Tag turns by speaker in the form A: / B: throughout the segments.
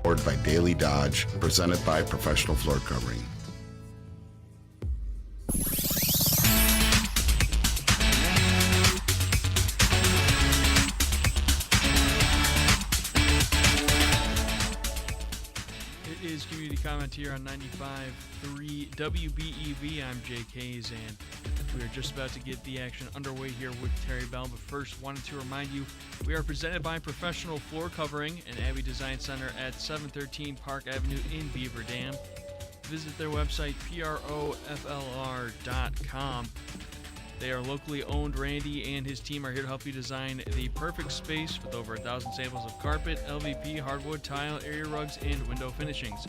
A: Powered by Daily Dodge, presented by Professional Floor Covering.
B: It is Community Comment here on 95.3 WBEV. I'm Jake Hayes, and we are just about to get the action underway here with Terry Bell. But first, wanted to remind you, we are presented by Professional Floor Covering and Abbey Design Center at 713 Park Avenue in Beaver Dam. Visit their website, proflr.com. They are locally owned. Randy and his team are here to help you design the perfect space with over 1,000 samples of carpet, LVP, hardwood, tile, area rugs, and window finishings.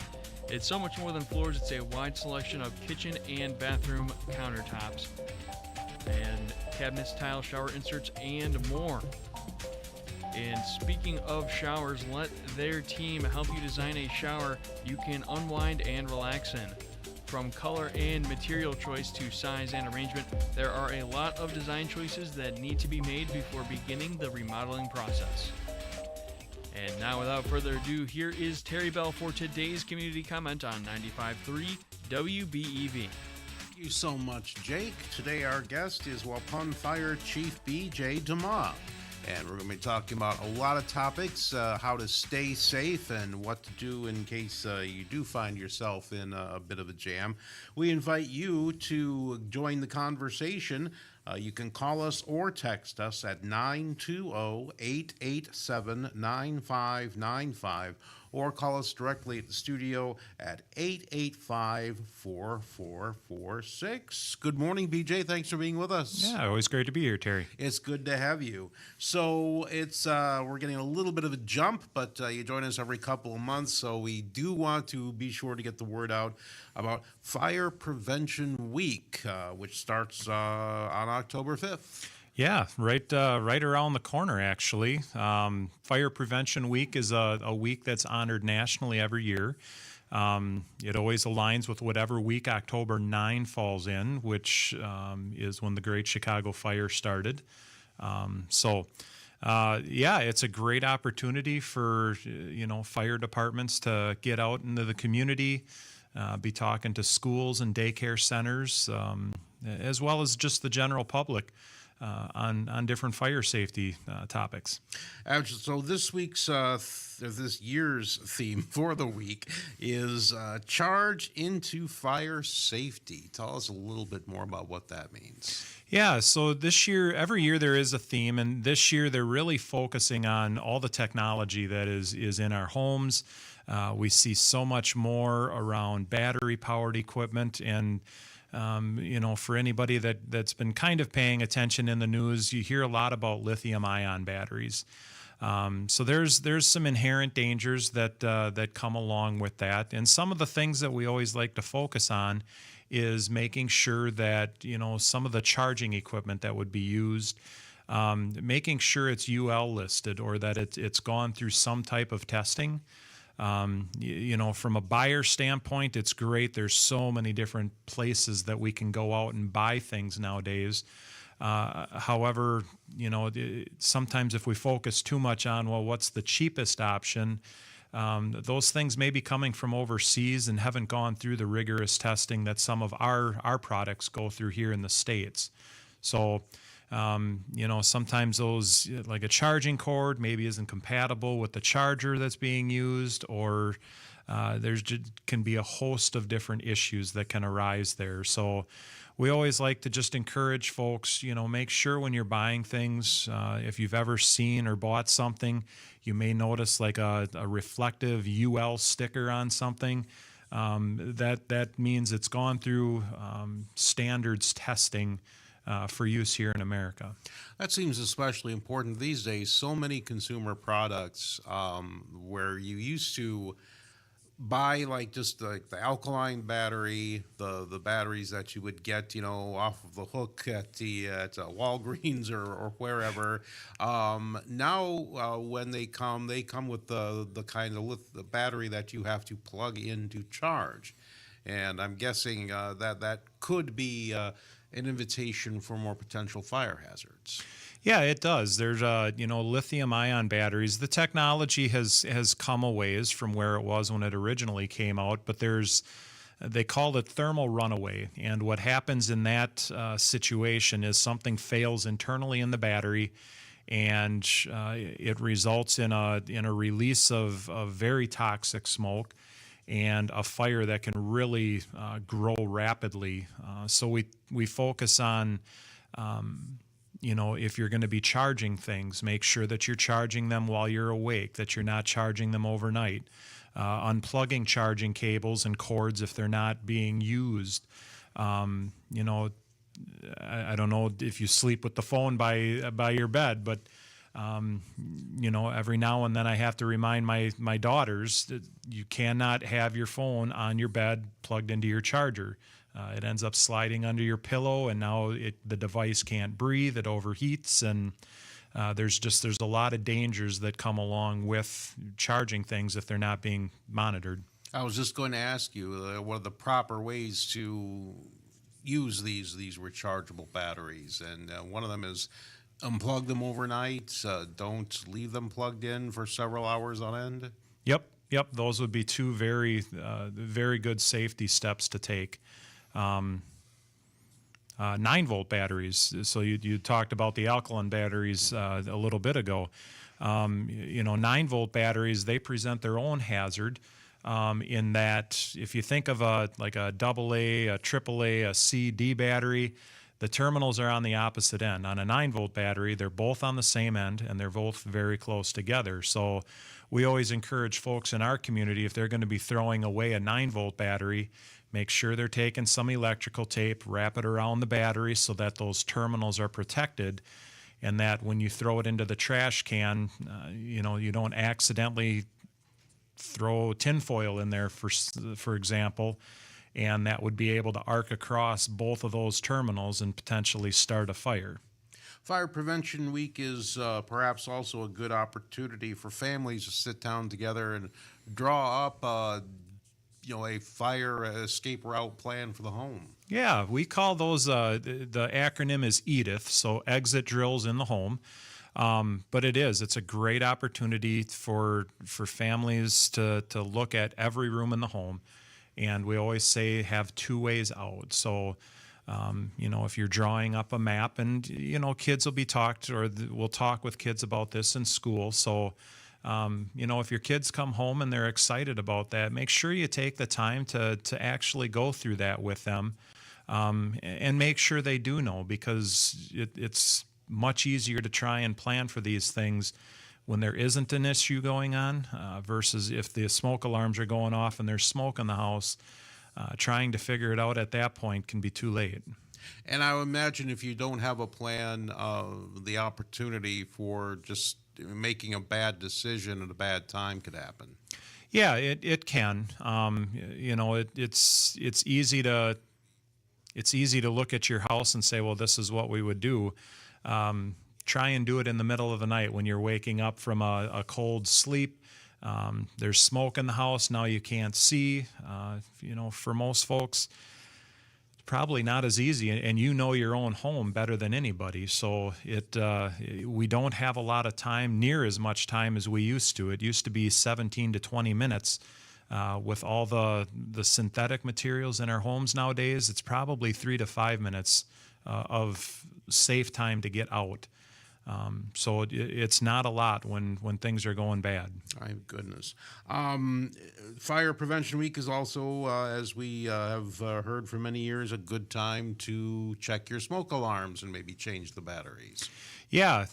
B: It's so much more than floors. It's a wide selection of kitchen and bathroom countertops and cabinets, tile, shower inserts, and more. And speaking of showers, let their team help you design a shower you can unwind and relax in. From color and material choice to size and arrangement, there are a lot of design choices that need to be made before beginning the remodeling process. And now, without further ado, here is Terry Bell for today's Community Comment on 95.3 WBEV.
C: Thank you so much, Jake. Today our guest is Waupun Fire Chief B.J. DeMaa. And we're going to be talking about a lot of topics, how to stay safe and what to do in case you do find yourself in a bit of a jam. We invite you to join the conversation. You can call us or text us at 920-887-9595 or call us directly at the studio at 885-4446. Good morning, BJ. Thanks for being with us.
D: Yeah, always great to be here, Terry.
C: It's good to have you. So it's we're getting a little bit of a jump, but you join us every couple of months, so we do want to be sure to get the word out about Fire Prevention Week, which starts on October 5th.
D: Yeah, right around the corner, actually. Fire Prevention Week is a week that's honored nationally every year. It always aligns with whatever week October 9 falls in, which is when the Great Chicago Fire started. It's a great opportunity for fire departments to get out into the community, be talking to schools and daycare centers, as well as just the general public. On different fire safety topics.
C: So this this year's theme for the week is Charge into Fire Safety. Tell us a little bit more about what that means.
D: Yeah, so this year, every year there is a theme, and this year they're really focusing on all the technology that is in our homes. We see so much more around battery-powered equipment, and for anybody that's been kind of paying attention in the news, you hear a lot about lithium-ion batteries. So there's some inherent dangers that come along with that. And some of the things that we always like to focus on is making sure that, some of the charging equipment that would be used, making sure it's UL listed or that it's gone through some type of testing. From a buyer standpoint, it's great. There's so many different places that we can go out and buy things nowadays. However, sometimes if we focus too much on, what's the cheapest option, those things may be coming from overseas and haven't gone through the rigorous testing that some of our products go through here in the States. So, sometimes those, like a charging cord, maybe isn't compatible with the charger that's being used, or can be a host of different issues that can arise there. So we always like to just encourage folks, make sure when you're buying things, if you've ever seen or bought something, you may notice like a reflective UL sticker on something. That means it's gone through standards testing for use here in America.
C: That seems especially important these days. So many consumer products where you used to buy just like the alkaline battery, the batteries that you would get, off of the hook at Walgreens or wherever. Now, when they come with the kind of the battery that you have to plug in to charge, and I'm guessing that could be an invitation for more potential fire hazards.
D: Yeah, it does. There's lithium ion batteries. The technology has come a ways from where it was when it originally came out, but they call it thermal runaway. And what happens in that situation is something fails internally in the battery, and it results in a release of very toxic smoke and a fire that can really grow rapidly. So we focus on if you're going to be charging things, make sure that you're charging them while you're awake, that you're not charging them overnight. Unplugging charging cables and cords if they're not being used. I don't know if you sleep with the phone by your bed, but every now and then I have to remind my daughters that you cannot have your phone on your bed plugged into your charger. It ends up sliding under your pillow, and now the device can't breathe. It overheats, and there's a lot of dangers that come along with charging things if they're not being monitored.
C: I was just going to ask you, what are the proper ways to use these rechargeable batteries? And one of them is unplug them overnight. Don't leave them plugged in for several hours on end.
D: Yep. Those would be two very good safety steps to take. 9-volt batteries. So you talked about the alkaline batteries a little bit ago. 9-volt batteries, they present their own hazard in that if you think of a AA, a AAA, a C, D battery, the terminals are on the opposite end. On a 9-volt battery, they're both on the same end, and they're both very close together. So we always encourage folks in our community, if they're going to be throwing away a 9-volt battery, make sure they're taking some electrical tape, wrap it around the battery so that those terminals are protected, and that when you throw it into the trash can, you don't accidentally throw tinfoil in there, for example, and that would be able to arc across both of those terminals and potentially start a fire.
C: Fire Prevention Week is perhaps also a good opportunity for families to sit down together and draw up a fire escape route plan for the home.
D: Yeah, we call those, the acronym is EDITH, so exit drills in the home. But it's a great opportunity for families to look at every room in the home. And we always say have 2 ways out. So, if you're drawing up a map, and, kids will be we'll talk with kids about this in school. So, if your kids come home and they're excited about that, make sure you take the time to actually go through that with them, and make sure they do know, because it's much easier to try and plan for these things when there isn't an issue going on, versus if the smoke alarms are going off and there's smoke in the house. Trying to figure it out at that point can be too late.
C: And I would imagine if you don't have a plan, the opportunity for just making a bad decision at a bad time could happen.
D: Yeah, it can. It's easy to look at your house and say, well, this is what we would do. Try and do it in the middle of the night when you're waking up from a cold sleep. There's smoke in the house. Now you can't see. For most folks, it's probably not as easy, and your own home better than anybody. So we don't have a lot of time, near as much time as we used to. It used to be 17 to 20 minutes. With all the synthetic materials in our homes nowadays, it's probably 3 to 5 minutes of safe time to get out. So it's not a lot when things are going bad.
C: My goodness. Fire Prevention Week is also, as we have heard for many years, a good time to check your smoke alarms and maybe change the batteries.
D: Yeah.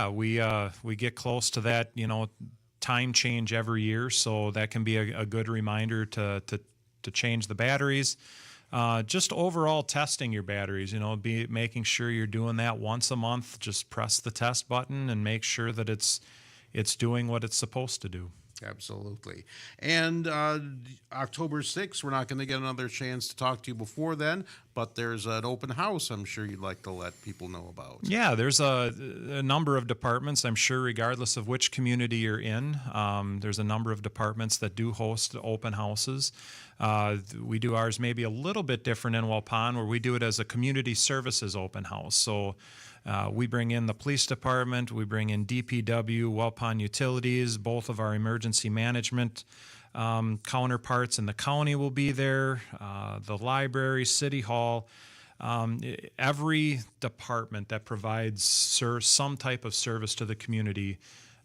D: We get close to that, time change every year, so that can be a good reminder to change the batteries. Just overall testing your batteries, making sure you're doing that once a month. Just press the test button and make sure that it's doing what it's supposed to do.
C: Absolutely. And October 6th, we're not going to get another chance to talk to you before then, but there's an open house I'm sure you'd like to let people know about.
D: Yeah, there's a number of departments, I'm sure, regardless of which community you're in. There's a number of departments that do host open houses. We do ours maybe a little bit different in Waupun, where we do it as a community services open house. So we bring in the police department, we bring in DPW, Waupun Utilities, both of our emergency management counterparts in the county will be there, the library, city hall. Every department that provides some type of service to the community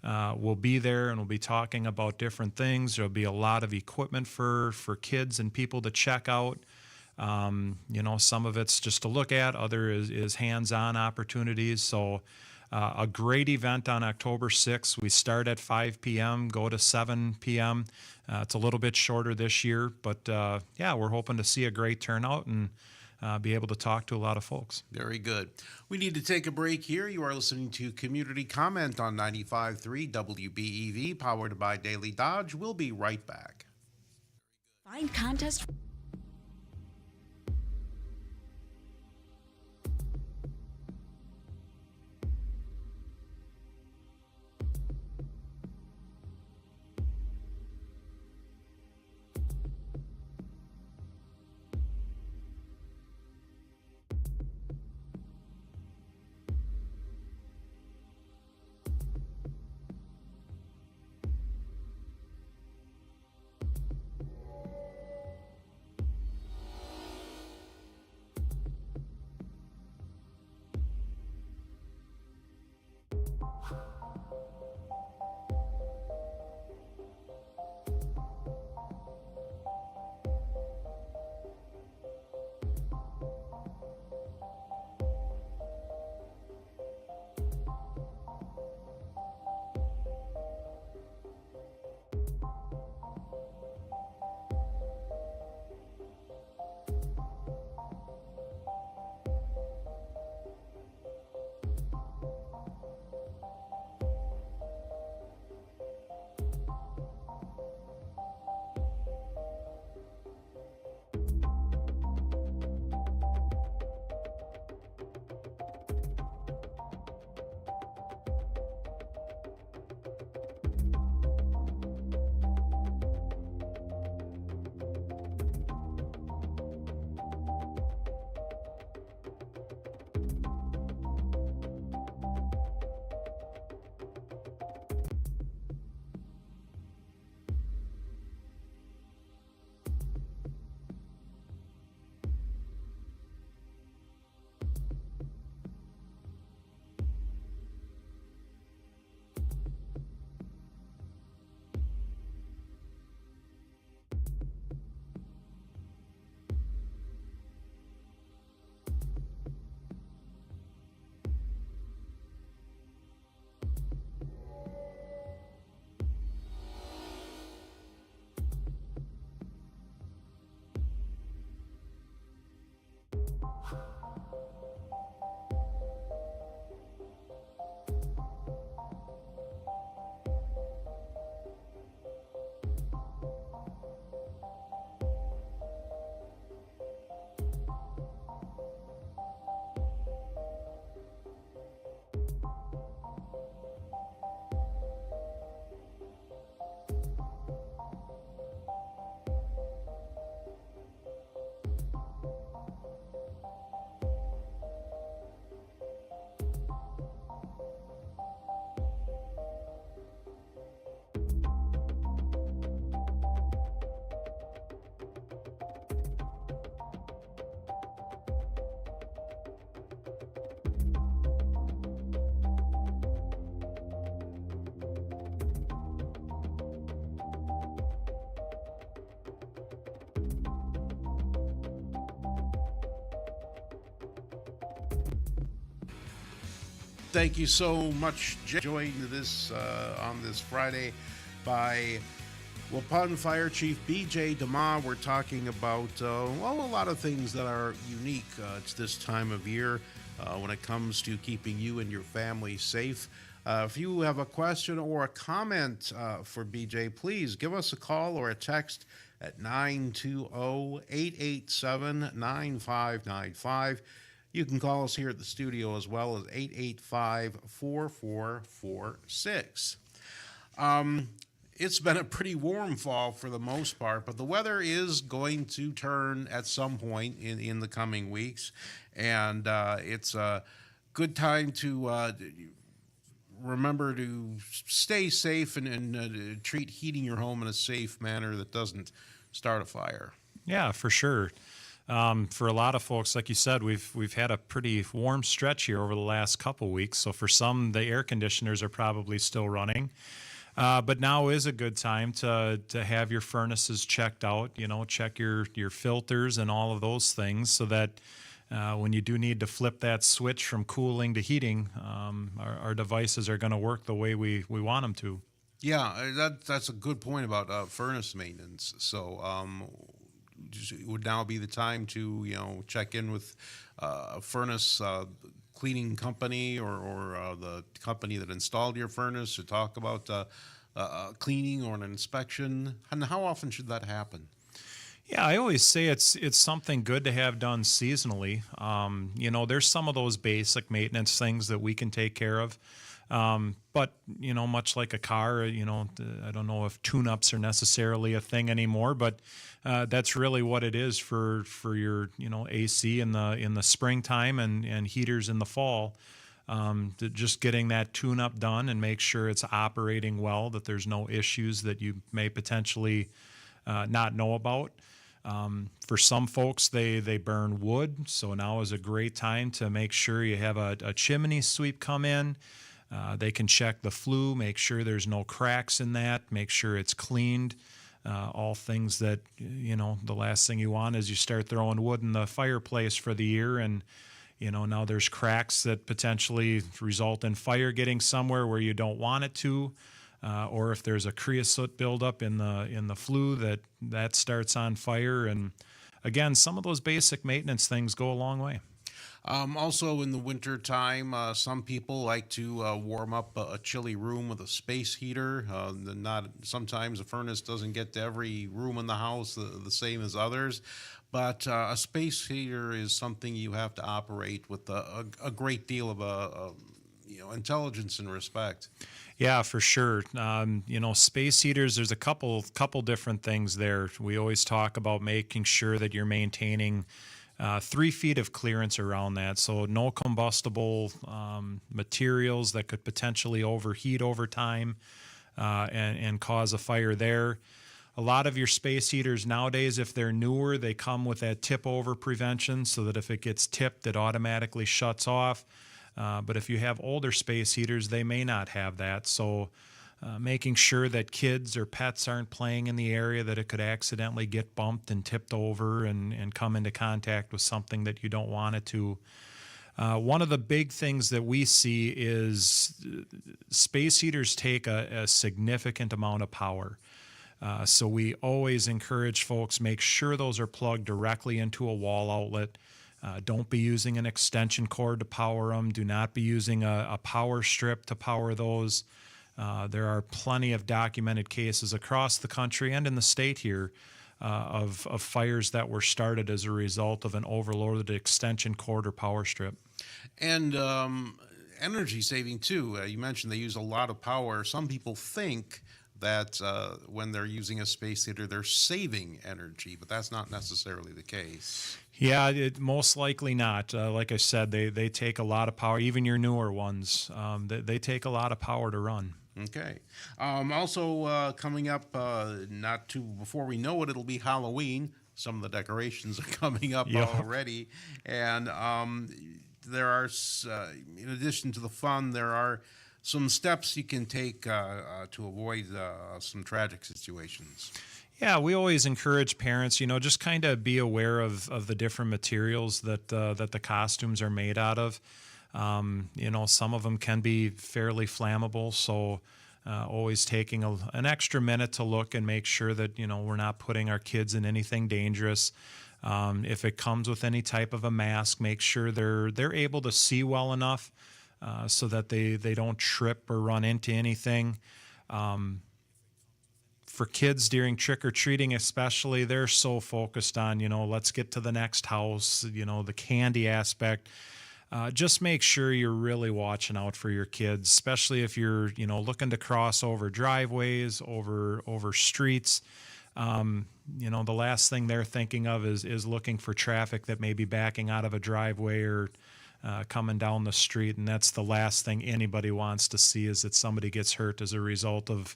D: will be there, and we'll be talking about different things. There'll be a lot of equipment for kids and people to check out. Some of it's just to look at, other is hands-on opportunities. So a great event on October 6th. We start at 5 p.m., go to 7 p.m. It's a little bit shorter this year, but we're hoping to see a great turnout and be able to talk to a lot of folks.
C: Very good. We need to take a break here. You are listening to Community Comment on 95.3 WBEV, powered by Daily Dodge. We'll be right back.
E: Find contest.
C: Thank you so much, Jay. Joined this on this Friday by Waupun Fire Chief B.J. DeMaa. We're talking about, a lot of things that are unique. It's this time of year when it comes to keeping you and your family safe. If you have a question or a comment for BJ, please give us a call or a text at 920-887-9595. You can call us here at the studio as well as 885-4446. It's been a pretty warm fall for the most part, but the weather is going to turn at some point in the coming weeks, and it's a good time to remember to stay safe and treat heating your home in a safe manner that doesn't start a fire.
D: Yeah, for sure. For a lot of folks, like you said, we've had a pretty warm stretch here over the last couple weeks. So for some, the air conditioners are probably still running. But now is a good time to have your furnaces checked out, check your filters and all of those things so that when you do need to flip that switch from cooling to heating, our devices are going to work the way we want them to.
C: Yeah, that's a good point about furnace maintenance. So it would now be the time to, check in with a furnace cleaning company or the company that installed your furnace to talk about cleaning or an inspection. And how often should that happen?
D: Yeah, I always say it's something good to have done seasonally. There's some of those basic maintenance things that we can take care of. But, much like a car, I don't know if tune-ups are necessarily a thing anymore, but that's really what it is for your, AC in the springtime and heaters in the fall. Just getting that tune-up done and make sure it's operating well, that there's no issues that you may potentially not know about. For some folks, they burn wood, so now is a great time to make sure you have a chimney sweep come in. They can check the flue, make sure there's no cracks in that, make sure it's cleaned. All things that, the last thing you want is you start throwing wood in the fireplace for the year and, now there's cracks that potentially result in fire getting somewhere where you don't want it to. Or if there's a creosote buildup in the flue that starts on fire. And again, some of those basic maintenance things go a long way.
C: Also in the winter time, some people like to warm up a chilly room with a space heater. Sometimes a furnace doesn't get to every room in the house the same as others, but a space heater is something you have to operate with a great deal of intelligence and respect.
D: Yeah, for sure. Space heaters, there's a couple different things there. We always talk about making sure that you're maintaining 3 feet of clearance around that. So no combustible materials that could potentially overheat over time and cause a fire there. A lot of your space heaters nowadays, if they're newer, they come with that tip over prevention so that if it gets tipped, it automatically shuts off. But if you have older space heaters, they may not have that. So making sure that kids or pets aren't playing in the area that it could accidentally get bumped and tipped over and come into contact with something that you don't want it to. One of the big things that we see is space heaters take a significant amount of power. So we always encourage folks, make sure those are plugged directly into a wall outlet. Don't be using an extension cord to power them. Do not be using a power strip to power those. There are plenty of documented cases across the country and in the state here of fires that were started as a result of an overloaded extension cord or power strip.
C: And energy saving too. You mentioned they use a lot of power. Some people think that when they're using a space heater, they're saving energy, but that's not necessarily the case.
D: Yeah, most likely not. Like I said, they take a lot of power. Even your newer ones, they take a lot of power to run.
C: Okay. Also, coming up, before we know it, it'll be Halloween. Some of the decorations are coming up already, and there are, in addition to the fun, there are some steps you can take to avoid some tragic situations.
D: Yeah, we always encourage parents, just kind of be aware of the different materials that the costumes are made out of. Some of them can be fairly flammable, so always taking an extra minute to look and make sure that, we're not putting our kids in anything dangerous. If it comes with any type of a mask, make sure they're able to see well enough so that they don't trip or run into anything. For kids during trick-or-treating especially, they're so focused on, let's get to the next house, the candy aspect. Just make sure you're really watching out for your kids, especially if you're, looking to cross over driveways, over streets. The last thing they're thinking of is looking for traffic that may be backing out of a driveway or coming down the street, and that's the last thing anybody wants to see, is that somebody gets hurt as a result of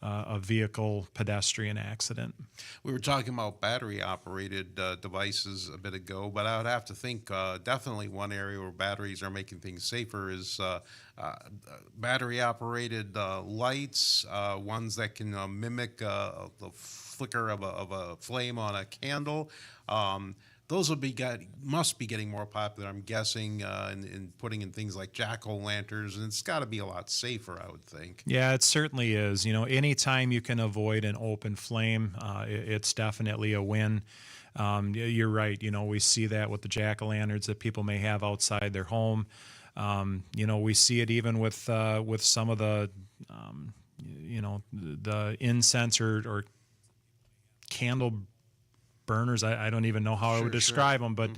D: a vehicle pedestrian accident.
C: We were talking about battery-operated devices a bit ago, but I would have to think definitely one area where batteries are making things safer is battery-operated lights, ones that can mimic the flicker of a flame on a candle. Those must be getting more popular, I'm guessing, in putting in things like jack-o'-lanterns, and it's got to be a lot safer, I would think.
D: Yeah, it certainly is. Anytime you can avoid an open flame, it's definitely a win. You're right. We see that with the jack-o'-lanterns that people may have outside their home. We see it even with some of the, the incense or candle burners. I don't even know how I would describe them, but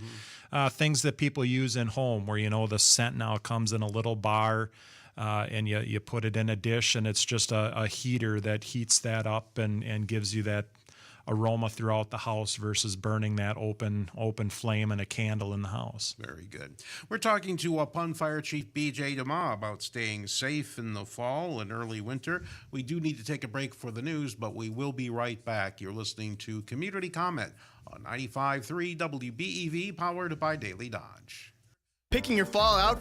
D: things that people use in home where, the scent now comes in a little bar, and you put it in a dish, and it's just a heater that heats that up and gives you that aroma throughout the house versus burning that open flame and a candle in the house.
C: Very good. We're talking to Waupun Fire Chief B.J. DeMaa about staying safe in the fall and early winter. We do need to take a break for the news, but we will be right back. You're listening to Community Comment on 95.3 WBEV, powered by Daily Dodge.
F: Picking your fall out.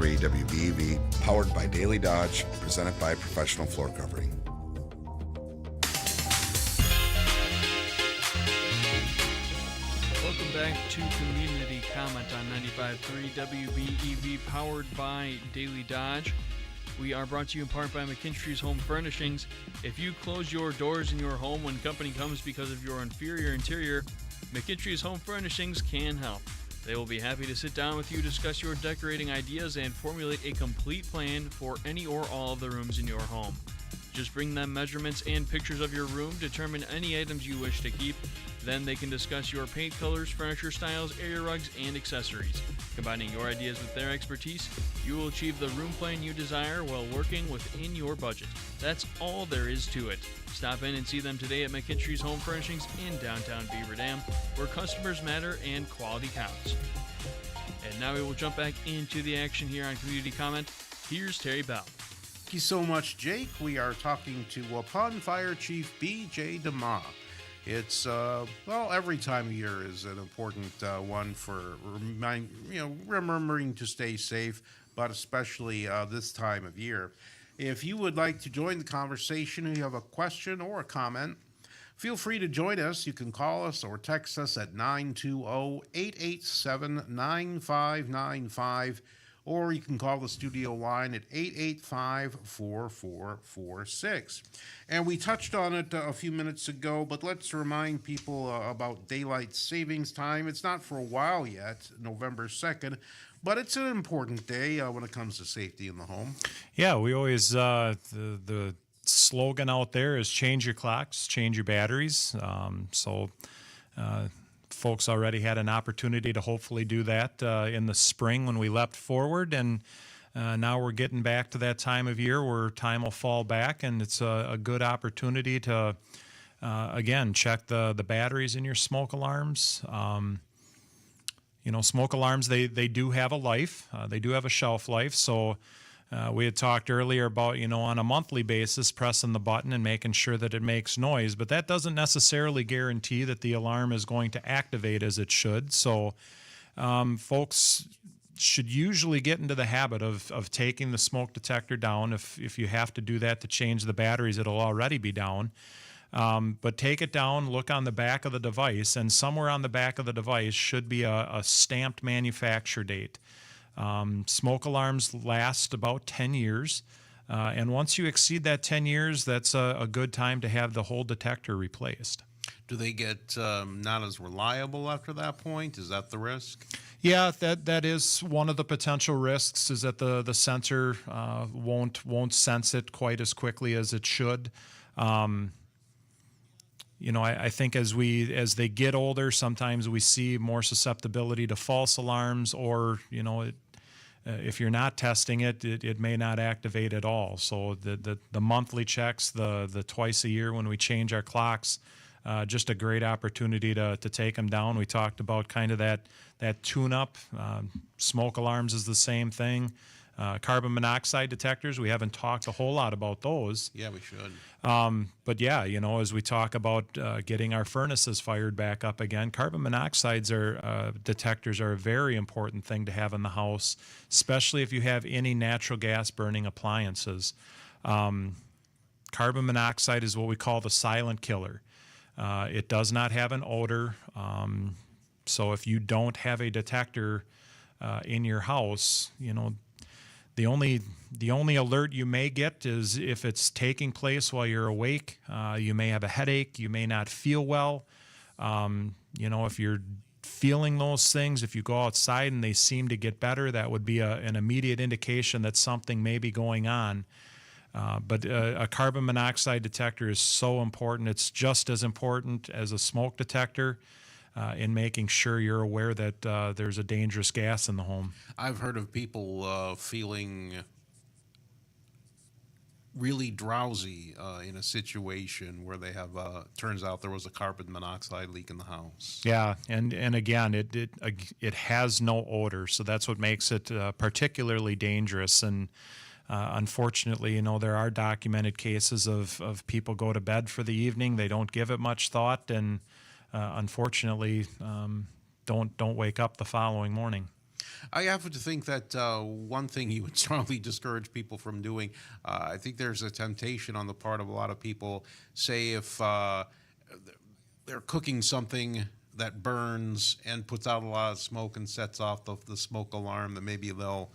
A: 93 WBEV, powered by Daily Dodge, presented by Professional Floor Covering.
B: Welcome back to Community Comment on 95.3 WBEV, powered by Daily Dodge. We are brought to you in part by McKinstry's Home Furnishings. If you close your doors in your home when company comes because of your inferior interior, McKinstry's Home Furnishings can help. They will be happy to sit down with you, discuss your decorating ideas, and formulate a complete plan for any or all of the rooms in your home. Just bring them measurements and pictures of your room, determine any items you wish to keep. Then they can discuss your paint colors, furniture styles, area rugs, and accessories. Combining your ideas with their expertise, you will achieve the room plan you desire while working within your budget. That's all there is to it. Stop in and see them today at McKinstry's Home Furnishings in downtown Beaver Dam, where customers matter and quality counts. And now we will jump back into the action here on Community Comment. Here's Terry Bell.
C: Thank you so much, Jake. We are talking to Waupun Fire Chief B.J. DeMaa. It's, every time of year is an important one for remembering to stay safe, but especially this time of year. If you would like to join the conversation, or you have a question or a comment, feel free to join us. You can call us or text us at 920-887-9595, or you can call the studio line at 885-4446. And we touched on it a few minutes ago, but let's remind people about daylight savings time. It's not for a while yet, November 2nd, but it's an important day when it comes to safety in the home.
D: Yeah, we always, the slogan out there is change your clocks, change your batteries. Folks already had an opportunity to hopefully do that in the spring when we leapt forward, and now we're getting back to that time of year where time will fall back, and it's a good opportunity to, again, check the batteries in your smoke alarms. Smoke alarms, they do have a life. They do have a shelf life, so we had talked earlier about, on a monthly basis, pressing the button and making sure that it makes noise, but that doesn't necessarily guarantee that the alarm is going to activate as it should. So folks should usually get into the habit of taking the smoke detector down. If you have to do that to change the batteries, it'll already be down. But take it down, look on the back of the device, and somewhere on the back of the device should be a stamped manufacture date. Smoke alarms last about 10 years, and once you exceed that 10 years, that's a good time to have the whole detector replaced.
C: Do they get not as reliable after that point? Is that the risk?
D: Yeah, that is one of the potential risks, is that the sensor won't sense it quite as quickly as it should. I think as they get older, sometimes we see more susceptibility to false alarms, or if you're not testing it, it may not activate at all. So the monthly checks, the twice a year when we change our clocks, just a great opportunity to take them down. We talked about kind of that tune-up. Smoke alarms is the same thing. Carbon monoxide detectors, we haven't talked a whole lot about those.
C: Yeah, we should.
D: But yeah, as we talk about getting our furnaces fired back up again, carbon monoxides detectors are a very important thing to have in the house, especially if you have any natural gas burning appliances. Carbon monoxide is what we call the silent killer. It does not have an odor. So if you don't have a detector in your house, the only alert you may get is if it's taking place while you're awake. You may have a headache. You may not feel well. If you're feeling those things, if you go outside and they seem to get better, that would be an immediate indication that something may be going on. But a carbon monoxide detector is so important. It's just as important as a smoke detector. In making sure you're aware that there's a dangerous gas in the home.
C: I've heard of people feeling really drowsy in a situation where they have, turns out there was a carbon monoxide leak in the house.
D: Yeah, and again, it has no odor, so that's what makes it particularly dangerous. And unfortunately, there are documented cases of people go to bed for the evening, they don't give it much thought, and unfortunately, don't wake up the following morning.
C: I happen to think that one thing you would strongly discourage people from doing, I think there's a temptation on the part of a lot of people, say if they're cooking something that burns and puts out a lot of smoke and sets off the smoke alarm, that maybe they'll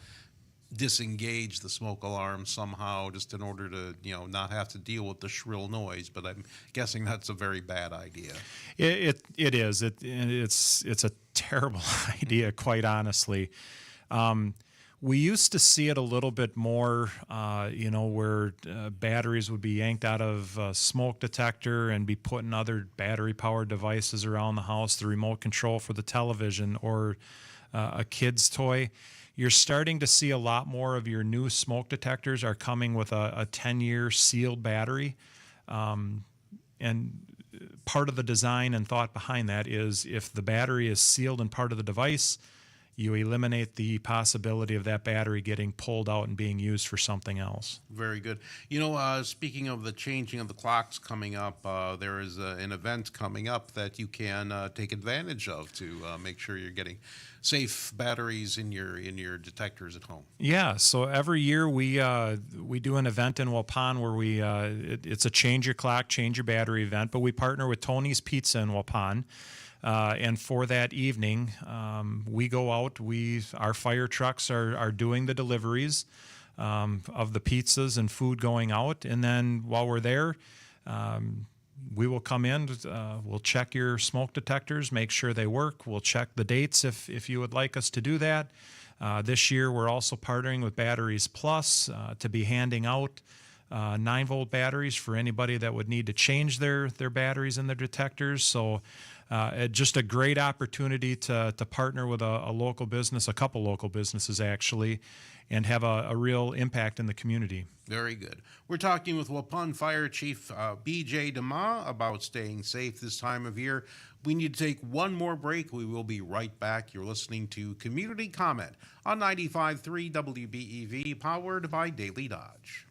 C: disengage the smoke alarm somehow just in order to not have to deal with the shrill noise. But I'm guessing that's a very bad idea.
D: It is. It's a terrible idea, quite honestly. We used to see it a little bit more, where batteries would be yanked out of a smoke detector and be put in other battery-powered devices around the house, the remote control for the television, or a kid's toy. You're starting to see a lot more of your new smoke detectors are coming with a 10-year sealed battery. And part of the design and thought behind that is if the battery is sealed in part of the device, you eliminate the possibility of that battery getting pulled out and being used for something else.
C: Very good. Speaking of the changing of the clocks coming up, there is an event coming up that you can take advantage of to make sure you're getting safe batteries in your detectors at home.
D: Yeah, so every year we do an event in Waupun where it's a change your clock, change your battery event, but we partner with Tony's Pizza in Waupun. And for that evening, we go out. Our fire trucks are doing the deliveries of the pizzas and food going out. And then while we're there, we will come in. We'll check your smoke detectors, make sure they work. We'll check the dates if you would like us to do that. This year, we're also partnering with Batteries Plus to be handing out 9-volt batteries for anybody that would need to change their batteries in their detectors. So just a great opportunity to partner with a local business, a couple local businesses actually, and have a real impact in the community.
C: Very good. We're talking with Waupun Fire Chief B.J. DeMaa about staying safe this time of year. We need to take one more break. We will be right back. You're listening to Community Comment on 95.3 WBEV, powered by Daily Dodge.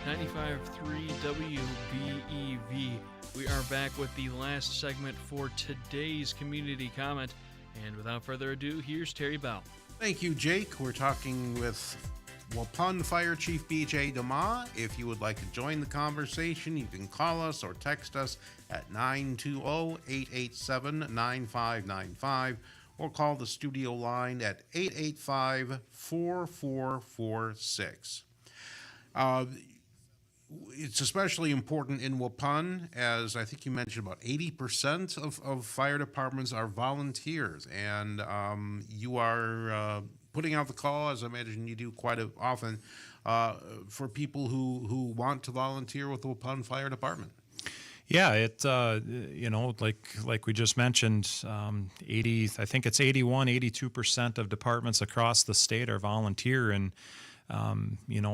B: 95.3 WBEV. We are back with the last segment for today's community comment. And without further ado, here's Terry Bell.
C: Thank you, Jake. We're talking with Waupun Fire Chief BJ DeMaa. If you would like to join the conversation, you can call us or text us at 920-887-9595 or call the studio line at 885-4446. It's especially important in Waupun, as I think you mentioned, about 80% of fire departments are volunteers, and you are putting out the call, as I imagine you do quite often, for people who want to volunteer with the Waupun Fire Department.
D: Yeah, like we just mentioned, 80, I think it's 82% of departments across the state are volunteer, and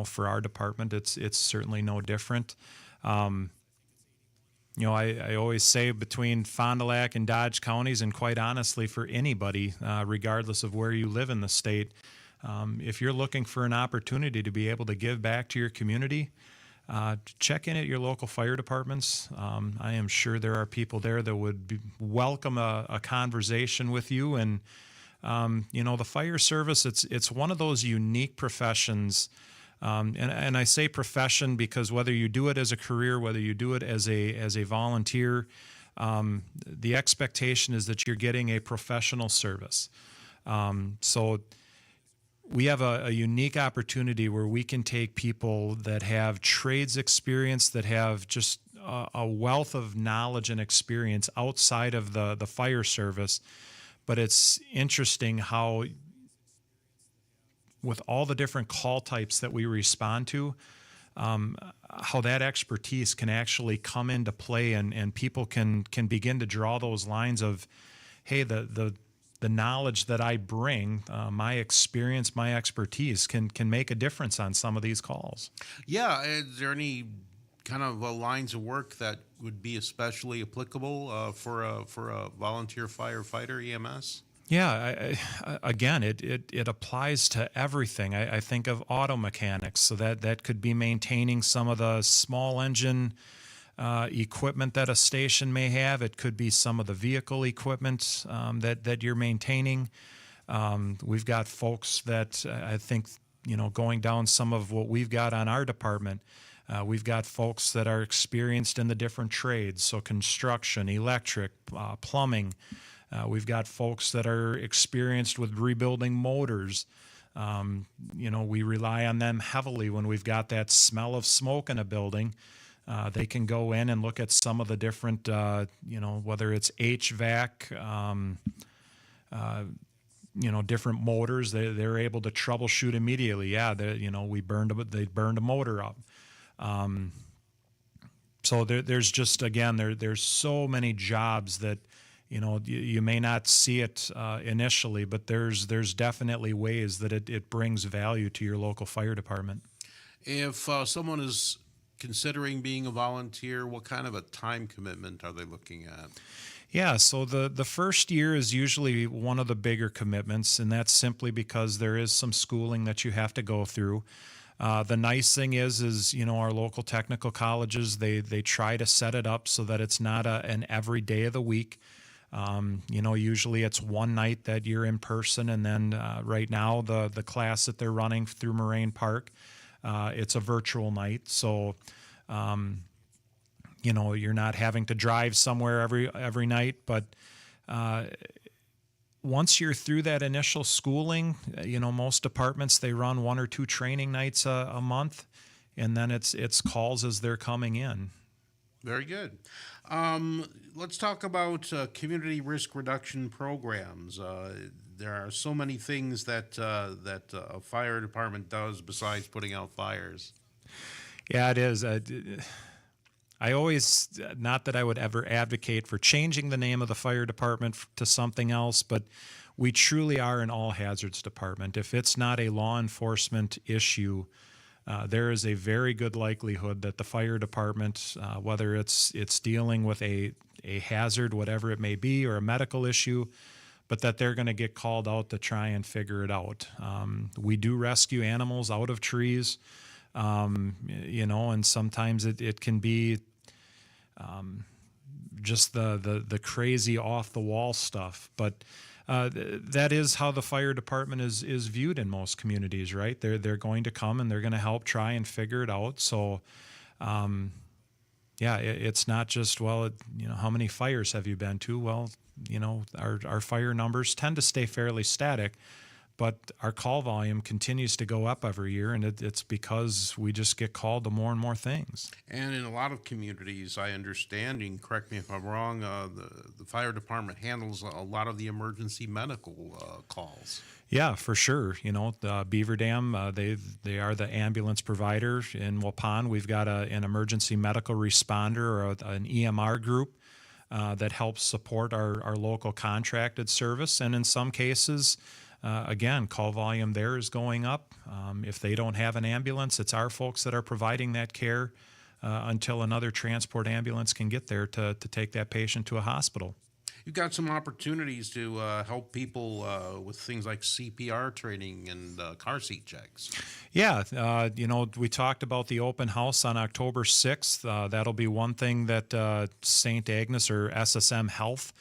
D: for our department, it's certainly no different. I always say between Fond du Lac and Dodge counties, and quite honestly for anybody, regardless of where you live in the state, if you're looking for an opportunity to be able to give back to your community, check in at your local fire departments. I am sure there are people there that would welcome a conversation with you. And the fire service, it's one of those unique professions. And I say profession because whether you do it as a career, whether you do it as a volunteer, the expectation is that you're getting a professional service. So we have a unique opportunity where we can take people that have trades experience, that have just a wealth of knowledge and experience outside of the fire service. But it's interesting how, with all the different call types that we respond to, how that expertise can actually come into play, and people can begin to draw those lines of, hey, the knowledge that I bring, my experience, my expertise can make a difference on some of these calls.
C: Yeah, is there any kind of lines of work that would be especially applicable for a volunteer firefighter, EMS?
D: Yeah, again, it applies to everything. I think of auto mechanics, so that could be maintaining some of the small engine equipment that a station may have. It could be some of the vehicle equipment that you're maintaining. We've got folks that I think, going down some of what we've got on our department, we've got folks that are experienced in the different trades, so construction, electric, plumbing. We've got folks that are experienced with rebuilding motors. We rely on them heavily when we've got that smell of smoke in a building. They can go in and look at some of the different, whether it's HVAC, different motors. They're able to troubleshoot immediately. Yeah, they burned a motor up. So there's just, again, there's so many jobs that, you may not see it initially, but there's definitely ways that it brings value to your local fire department.
C: If someone is considering being a volunteer, what kind of a time commitment are they looking at?
D: Yeah, so the first year is usually one of the bigger commitments, and that's simply because there is some schooling that you have to go through. The nice thing is our local technical colleges, they try to set it up so that it's not an every day of the week. Usually it's one night that you're in person, and then right now the class that they're running through Moraine Park, it's a virtual night. So, you're not having to drive somewhere every night, but once you're through that initial schooling, most departments, they run 1 or 2 training nights a month, and then it's calls as they're coming in.
C: Very good. Let's talk about community risk reduction programs. There are so many things that a fire department does besides putting out fires.
D: Yeah, it is. I always, not that I would ever advocate for changing the name of the fire department to something else, but we truly are an all hazards department. If it's not a law enforcement issue, there is a very good likelihood that the fire department, whether it's dealing with a hazard, whatever it may be, or a medical issue, but that they're going to get called out to try and figure it out. We do rescue animals out of trees. And sometimes it can be just the crazy off the wall stuff. But that is how the fire department is viewed in most communities, right? They're going to come and they're going to help try and figure it out. So, it's not just, how many fires have you been to? Well, our fire numbers tend to stay fairly static, but our call volume continues to go up every year, and it's because we just get called to more and more things.
C: And in a lot of communities, I understand, and correct me if I'm wrong, the fire department handles a lot of the emergency medical calls.
D: Yeah, for sure. The Beaver Dam, they are the ambulance provider. In Waupun, we've got an emergency medical responder, or an EMR group that helps support our local contracted service. And in some cases, again, call volume there is going up. If they don't have an ambulance, it's our folks that are providing that care until another transport ambulance can get there to take that patient to a hospital.
C: You've got some opportunities to help people with things like CPR training and car seat checks.
D: Yeah, we talked about the open house on October 6th. That'll be one thing that St. Agnes or SSM Health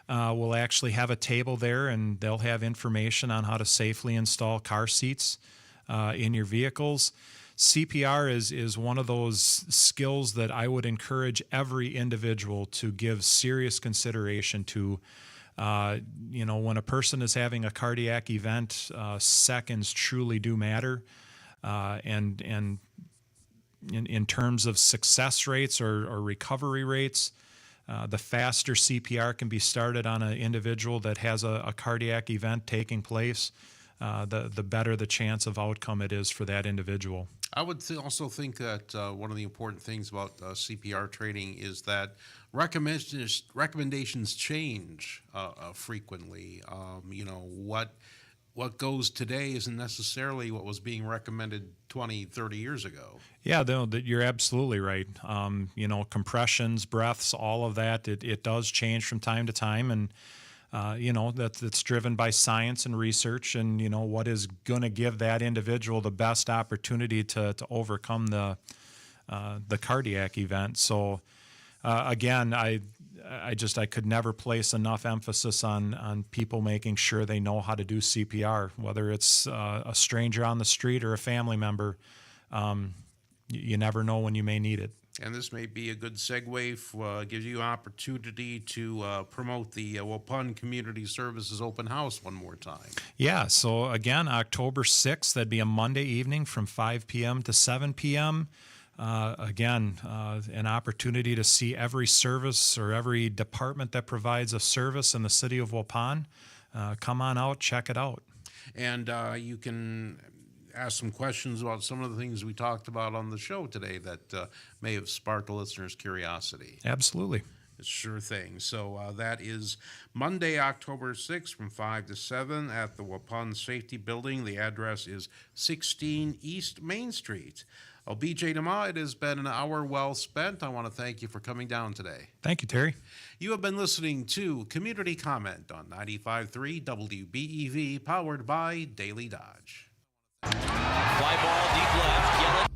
D: will actually have a table there, and they'll have information on how to safely install car seats in your vehicles. CPR is one of those skills that I would encourage every individual to give serious consideration to. When a person is having a cardiac event, seconds truly do matter. And in terms of success rates or recovery rates, the faster CPR can be started on an individual that has a cardiac event taking place, the better the chance of outcome it is for that individual.
C: I would also think that one of the important things about CPR training is that recommendations change frequently. What goes today isn't necessarily what was being recommended 20, 30 years ago.
D: Yeah, you're absolutely right. Compressions, breaths, all of that, it does change from time to time. And that's driven by science and research, and what is going to give that individual the best opportunity to overcome the cardiac event. So again, I could never place enough emphasis on people making sure they know how to do CPR, whether it's a stranger on the street or a family member. You never know when you may need it.
C: And this may be a good segue, gives you an opportunity to promote the Waupun Community Services Open House one more time.
D: Yeah, so again, October 6th, that'd be a Monday evening from 5 p.m. to 7 p.m. An opportunity to see every service or every department that provides a service in the city of Waupun. Come on out, check it out.
C: And you can ask some questions about some of the things we talked about on the show today that may have sparked the listeners' curiosity.
D: Absolutely.
C: Sure thing. So that is Monday, October 6th from 5 to 7 at the Waupun Safety Building. The address is 16 East Main Street. Well, BJ DeMaa, it has been an hour well spent. I want to thank you for coming down today.
D: Thank you, Terry.
C: You have been listening to Community Comment on 95.3 WBEV, powered by Daily Dodge.
G: Fly ball deep left. Yellen